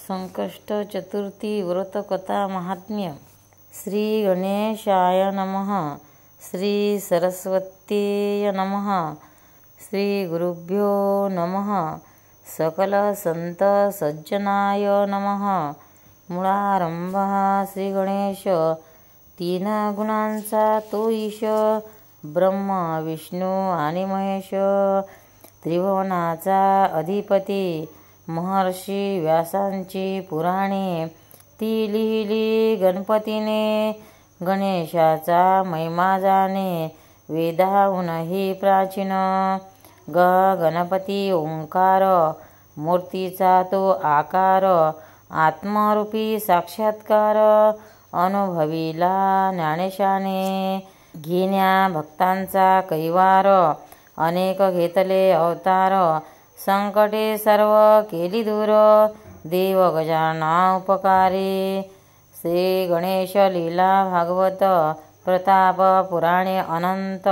संकष्ट चतुर्थी व्रत कथा महात्म्य. श्री गणेशाय नमः. श्री सरस्वतीय नमः. श्री गुरुभ्यो नमः. सकल संत सज्जनाय नमः. मूळारंभ श्री गणेश. तीन गुणांचा तो ईश. ब्रह्म विष्णू आणि महेश. त्रिभुवनाचा अधिपती. महर्षी व्यासांची पुराणे ती लिहिली गणपतीने. गणेशाचा महिमा जाणे वेदाहूनही प्राचीन. गणपती ओंकार मूर्तीचा तो आकार. आत्मरूपी साक्षात्कार अनुभविला ज्ञानेशाने. घेण्या भक्तांचा कैवार अनेक घेतले अवतार. संकटे सर्व केली दूर देव गजानना उपकारी. श्री गणेश लीला भागवत प्रताप पुराणे अनंत.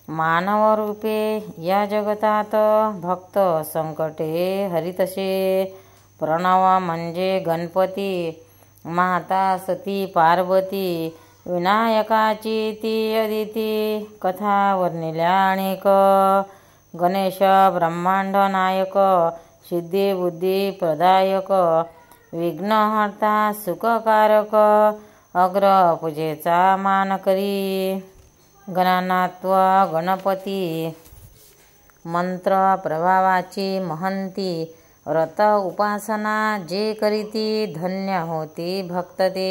मानव रूपे या जगतात भक्त संकटे हरितसे. प्रणव म्हणजे गणपती. माता सती पार्वती. विनायकाची ती अदिती. कथा वर्णिल्या अनेक. गणेश ब्रह्मांड नायक. सिद्धी बुद्धी प्रदायक. विघ्नहर्ता सुखकारक. अग्र पूजेचा मान करी. गणानात्व गणपती. मंत्र प्रभावाची महंती. व्रत उपासना जे करीती धन्य होती भक्त ते.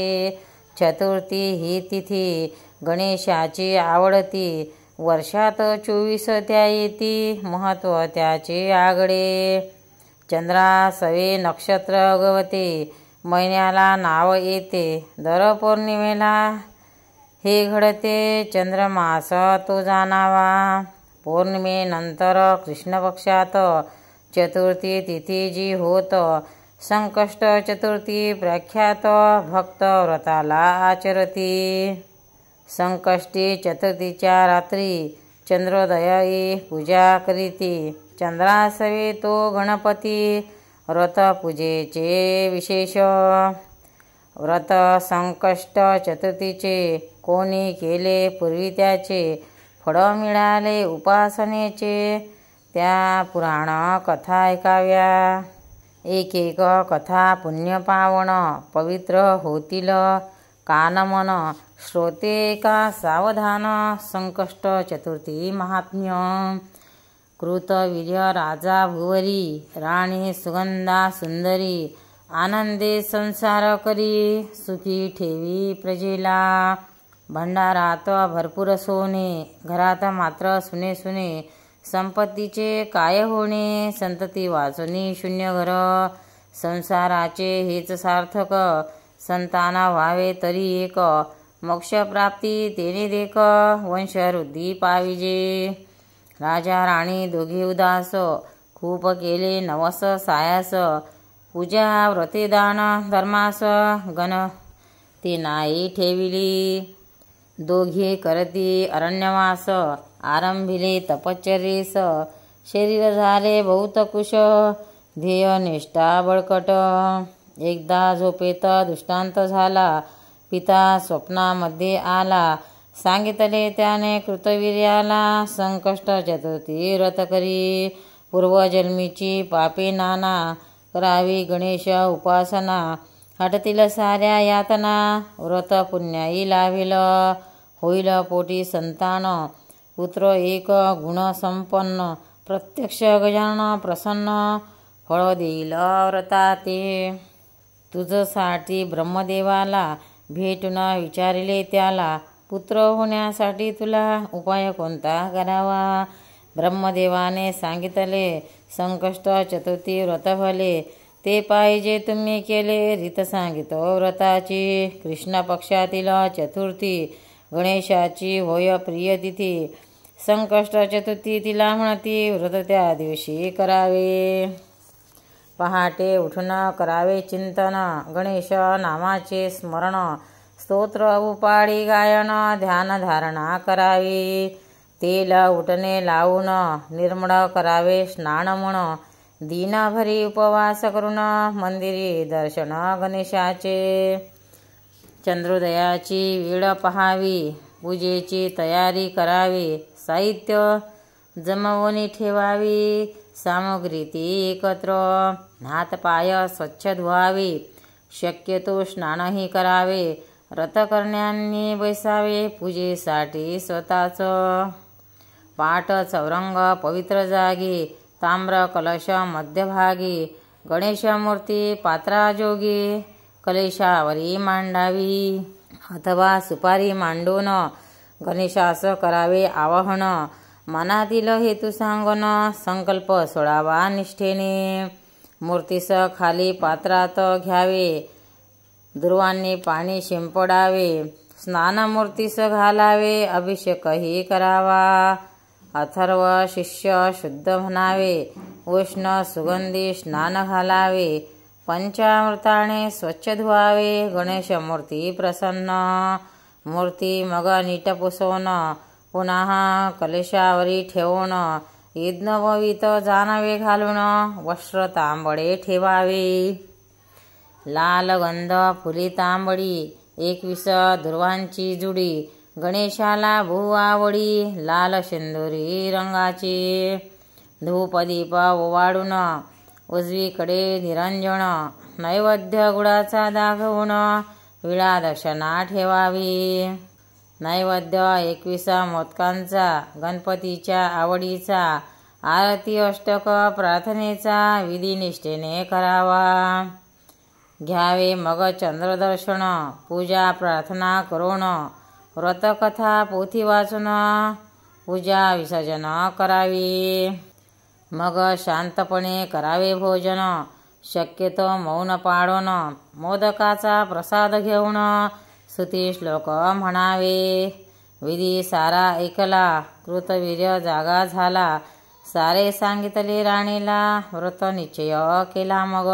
चतुर्थी ही तिथी गणेशाची आवडती. वर्षात 24 त्या येती महत्व त्याचे आगळे. चंद्रासवे नक्षत्र गवते. महिन्याला नाव येते. दर पौर्णिमेला हे घडते. चंद्रमास तो जाणावा. पौर्णिमेनंतर कृष्ण पक्षात चतुर्थी तिथी जी होत. संकष्ट चतुर्थी प्रख्यात भक्त व्रताला आचरती. संकष्टी चतुर्थीच्या रात्री चंद्रोदयी पूजा करीती. चंद्रासवे तो गणपती. व्रत पूजेचे विशेष. व्रत संकष्ट चतुर्थीचे कोणी केले पूर्वी त्याचे फळ मिळाले उपासनेचे. त्या पुराण कथा ऐकाव्या. एक एक कथा पुण्य पावन पवित्र होतील कान मन. श्रोते का सावधान. संकष्ट चतुर्थी महात्म्य. कृतवीर्य राजा भुवरी. राणी सुगंधा सुंदरी. आनंदे संसार करी. सुखी ठेवी प्रजेला. भंडारात भरपूर सोने. घरात मात्र सुने सुने. संपत्तीचे काय होणे. संतती वाचुनी शून्य घर. संसाराचे हेच सार्थक. संतान व्हावे तरी एक. मोक्षप्राप्ती तेने देख. वंशवृद्धी पाविजे. राजा राणी दोघे उदास. खूप केले नवस सायास. पूजा व्रते दान धर्मास. गण ते नाही ठेविली. दोघे करती अरण्यवास. आरंभिले तपश्चर्येस. शरीर झाले बहुत कुश. ध्येय निष्ठा बळकट. एकदा झोपेत दृष्टांत झाला. पिता स्वप्नामध्ये आला. सांगितले त्याने कृतवीर्याला. संकष्ट चतुर्थी व्रत करी. पूर्वजन्मीची पापे नाना. करावी गणेश उपासना. हटतील साऱ्या यातना. व्रत पुण्याई लाभेल. होईल पोटी संतान. पुत्र एक गुण संपन्न. प्रत्यक्ष गजानन प्रसन्न. फळ देईल व्रता ते. तुझसाठी ब्रह्मदेवाला भेटून विचारले त्याला. पुत्र होण्यासाठी तुला उपाय कोणता करावा. ब्रह्मदेवाने सांगितले. संकष्ट चतुर्थी व्रत भले ते पाहिजे तुम्ही केले. रीत सांगितो व्रताची. कृष्ण पक्षातील चतुर्थी गणेशाची होय प्रिय तिथी. संकष्ट चतुर्थी तिला म्हणती. व्रत त्या दिवशी करावे. पहाटे उठून करावे चिंतन. गणेश नामाचे स्मरण. स्तोत्र उपाडी गायन. ध्यान धारणा करावी. तेल उठणे लावून निर्मळ करावे स्नान म्हण. दिनभरी उपवास करून मंदिरी दर्शन गणेशाचे. चंद्रोदयाची वेळ पहावी, पूजेची तयारी करावी, साहित्य जमवून ठेवावी, सामग्री ती एकत्र. हातपाय स्वच्छ धुवावे, शक्यतो स्नानही करावे. व्रत करण्यानी बैसावे, पूजेसाठी स्वतःच. पाट चौरंग पवित्र जागी, ताम्र कलश मध्यभागी, गणेश मूर्ती पात्राजोगी कलशावरी मांडावी. अथवा सुपारी मांडून गणेशास करावे आवाहन. मनातील हेतू सांगून संकल्प सोडावा निष्ठेने. मूर्तीस खाली पात्रात घ्यावे, दुर्वांनी पाणी शिंपडावे. स्नान मूर्तीस घालावे, अभिषेकही करावा. अथर्व शिष्य शुद्ध म्हणावे, उष्ण सुगंधी स्नान घालावे. पंचामृताने स्वच्छ धुवावे, गणेश मूर्ती प्रसन्न. मूर्ती मग नीट पुसवून पुन्हा कलशावरी ठेवून यज्ञोपवीत जानवे घालून वस्त्र तांबडे ठेवावे. लाल गंध फुली तांबडी 21 दुर्वांची जुडी, गणेशाला भुवावडी लाल शेंदुरी रंगाची. धूपदीप ओवाळून उजवीकडे निरंजन, नैवेद्य गुळाचा दाखवून विळा दक्षिणा ठेवावी. नैवेद्य 21 मोदकांचा, गणपतीच्या आवडीचा. आरती अष्टक प्रार्थनेचा विधिनिष्ठेने करावा. घ्यावे मग चंद्रदर्शन, पूजा प्रार्थना करून. व्रतकथा पोथी वाचून पूजा विसर्जन करावी. मग शांतपणे करावे भोजन, शक्यतो मौन पाळून. मोदकाचा प्रसाद घेऊन स्तुती श्लोक म्हणावे. विधी सारा ऐकला, कृतवीर्य जागा झाला. सारे सांगितले राणीला, व्रत निश्चय केला मग.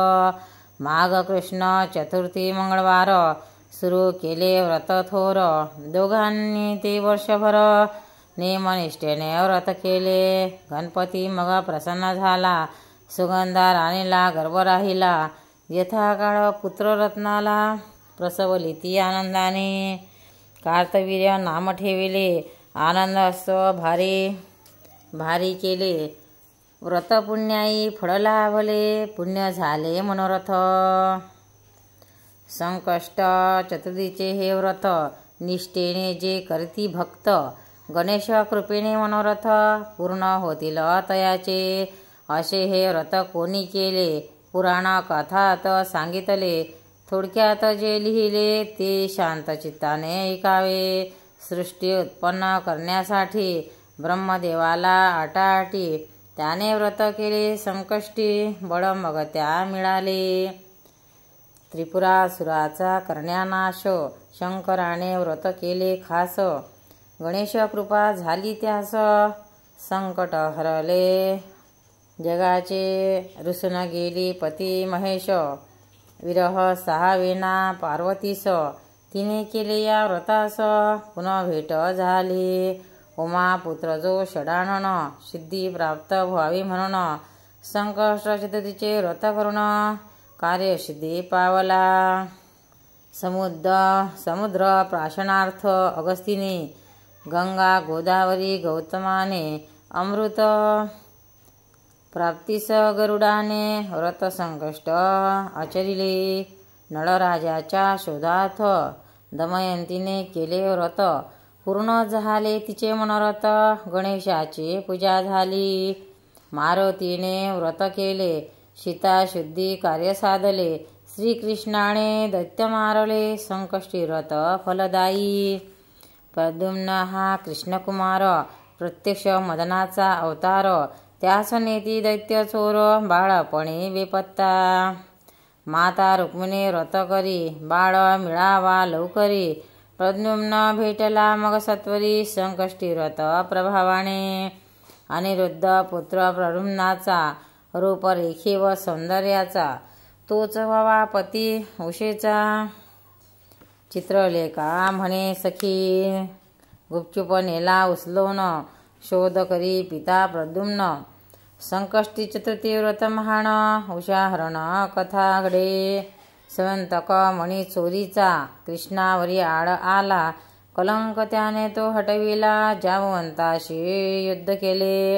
माघ कृष्ण चतुर्थी मंगळवार सुरू केले व्रत थोर. दोघांनी ते वर्षभर नेमनिष्ठेने व्रत केले. गणपती मग प्रसन्न झाला, सुगंधा राणीला गर्भ राहिला. यथाकाळ पुत्ररत्नाला प्रसवली ती आनंदाने. कार्तवीर्य नाम ठेविले, आनंदोत्सव भारी भारी केले. व्रत पुण्याई फळ लाभले, पुण्य झाले मनोरथ. संकष्ट चतुर्थीचे हे व्रत, निष्ठेने जे करती भक्त. गणेश कृपेने मनोरथ पूर्ण होतील तयाचे. असे हे व्रत कोणी केले, पुराण कथात सांगितले. थोडक्यात जे लिहिले ते शांत चित्ताने ऐकावे. सृष्टी उत्पन्न करण्यासाठी ब्रह्मदेवाला आटाआटी त्याने व्रत केले संकष्टी. बळ मग त्या मिळाले. त्रिपुरासुराचा करण्यानाश, शंकराने व्रत केले खास. गणेश कृपा झाली त्यास, संकट हरले जगाचे. रुसून गेली पती महेश, विरह सहावेना पार्वतीस. तिने केले या व्रतास, पुन्हा भेट झाली. उमा पुत्र जो षडानन, सिद्धी प्राप्त व्हावी म्हणून. संकष्ट चतुर्थीचे व्रत करून कार्यसिद्धी पावला. समुद्र प्राशनार्थ अगस्तीने, गंगा गोदावरी गौतमाने. अमृत प्राप्तीस गरुडाने व्रत संकष्ट आचरिले. नळराजाच्या शोधार्थ दमयंतीने केले व्रत, पूर्ण झाले तिचे मनोरथ. गणेशाची पूजा झाली. मारुतीने व्रत केले, सीता शुद्धी कार्य साधले. श्रीकृष्णाने दैत्य मारले, संकष्टी व्रत फलदायी. प्रद्युम्न हा कृष्णकुमार, प्रत्यक्ष मदनाचा अवतार. त्यास नेती दैत्य चोर, बाळपणी बेपत्ता. माता रुक्मिणी व्रत करी, बाळ मिळावा लवकरी. प्रद्युम्न भेटला मग सत्वरी, संकष्टी व्रत प्रभावाने. अनिरुद्ध पुत्र प्रद्युम्नाचा, रूपरेखे व सौंदर्याचा. तोच व्हावा पती उषेचा. चित्रलेखा म्हणे सखी, गुपचूप नेला उचलून. शोध करी पिता प्रद्युम्न, संकष्टी चतुर्थी व्रत महान उषाहरण कथा घडे। स्वयंतक मणी चोरीचा कृष्णावरी आड आला, कलंक त्याने तो हटविला, जामवंताशी युद्ध केले,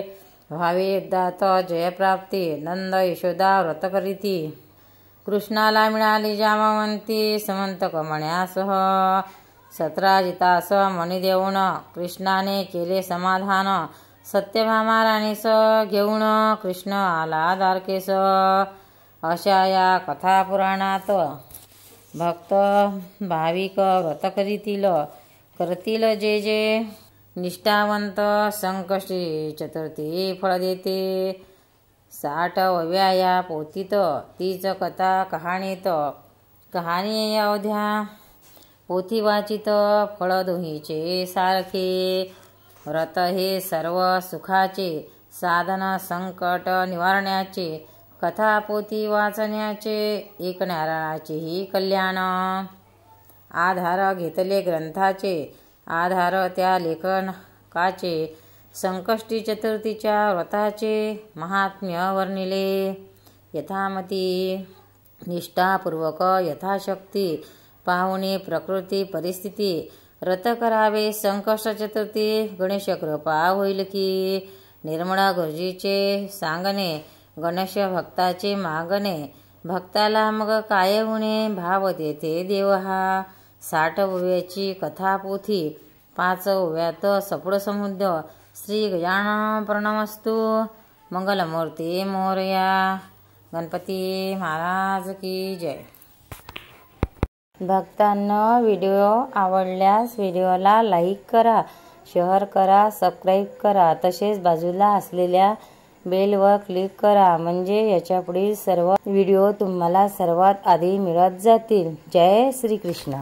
व्हावे युद्धात जयप्राप्ती, नंद यशोदा व्रत करीती। कृष्णाला मिळाली जामवंती, समंतक मण्यासह, सत्राजितास मणी देऊन, कृष्णाने केले समाधान, सत्यभामा राणीस घेऊन, कृष्ण आला द्वारकेस। अशा या कथा पुराणात भक्त भाविक व्रत करतील जे जे निष्ठावंत, संकष्टी चतुर्थी फळ देते। 60व्या या पोथीत तीच कथा कहाणीत, कहाणी अवध्या पोथी वाचित, फळ दोहीचे सारखे। व्रत हे सर्व सुखाचे साधन, संकट निवारण्याचे, कथा पोथी वाचण्याचे, ऐकणाऱ्याचेही कल्याण। आधार घेतले ग्रंथाचे, आधार त्या लेखकाचे, संकष्टी चतुर्थीच्या व्रताचे महात्म्य वर्णिले। यथामती निष्ठापूर्वक यथाशक्ती पाहुणे प्रकृती परिस्थिती व्रत करावे। संकष्ट चतुर्थी गणेश कृपा होईल की, निर्मळ गुरुजीचे सांगणे, गणेश भक्ताचे मागणे, भक्ताला मग काय होणे, भाव तेथे देव हा। 60 ओव्याची कथा पोथी, 5 ओव्यात सफळ समुद्र। श्री गजानन प्रणमस्तु। मंगलमूर्ती मोरया। गणपती महाराज की जय। भक्तांनो, व्हिडिओ आवडल्यास व्हिडिओला लाईक करा, शेअर करा, सबस्क्राईब करा, तसेच बाजूला असलेल्या बेलवर क्लिक करा, म्हणजे याच्या पुढील सर्व व्हिडिओ तुम्हाला सर्वात आधी मिळत जातील। जय श्री कृष्ण।